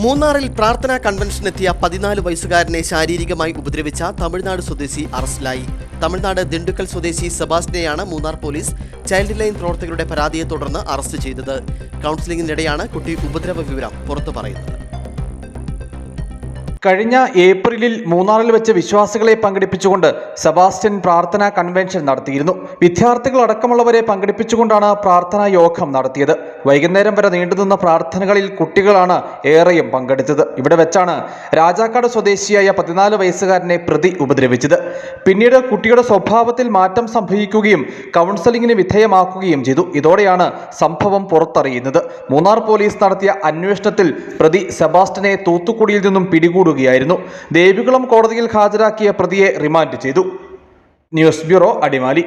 മൂന്നാറിൽ പ്രാർത്ഥനാ കൺവെൻഷനെത്തിയ 14 വയസ്സുകാരനെ ശാരീരികമായി ഉപദ്രവിച്ച തമിഴ്നാട് സ്വദേശി അറസ്റ്റിലായി. തമിഴ്നാട് ദിണ്ടുക്കൽ സ്വദേശി സെബാസ്റ്റിനെയാണ് മൂന്നാർ പോലീസ് ചൈൽഡ് ലൈൻ പ്രവർത്തകരുടെ പരാതിയെ തുടർന്ന് അറസ്റ്റ് ചെയ്തത്. കൗൺസിലിംഗിനിടെയാണ് കുട്ടി ഉപദ്രവ വിവരം പുറത്തു പറയുന്നത്. കഴിഞ്ഞ ഏപ്രിലിൽ മൂന്നാറിൽ വെച്ച് വിശ്വാസികളെ പങ്കെടുപ്പിച്ചുകൊണ്ട് സെബാസ്റ്റ്യൻ പ്രാർത്ഥനാ കൺവെൻഷൻ നടത്തിയിരുന്നു. വിദ്യാർത്ഥികൾ അടക്കമുള്ളവരെ പങ്കെടുപ്പിച്ചുകൊണ്ടാണ് പ്രാർത്ഥനാ യോഗം നടത്തിയത്. വൈകുന്നേരം വരെ നീണ്ടുനിന്ന പ്രാർത്ഥനകളിൽ കുട്ടികളാണ് ഏറെയും പങ്കെടുത്തത്. ഇവിടെ വെച്ചാണ് രാജാക്കാട് സ്വദേശിയായ 14 വയസ്സുകാരനെ പ്രതി ഉപദ്രവിച്ചത്. പിന്നീട് കുട്ടിയുടെ സ്വഭാവത്തിൽ മാറ്റം സംഭവിക്കുകയും കൗൺസലിംഗിന് വിധേയമാക്കുകയും ചെയ്തു. ഇതോടെയാണ് സംഭവം പുറത്തറിയുന്നത്. മൂന്നാർ പോലീസ് നടത്തിയ അന്വേഷണത്തിൽ പ്രതി സെബാസ്റ്റ്യനെ തൂത്തുക്കുടിയിൽ നിന്നും പിടികൂടുകയായിരുന്നു. ദേവികുളം കോടതിയിൽ ഹാജരാക്കിയ പ്രതിയെ റിമാൻഡ് ചെയ്തു. News bureau, Adimali.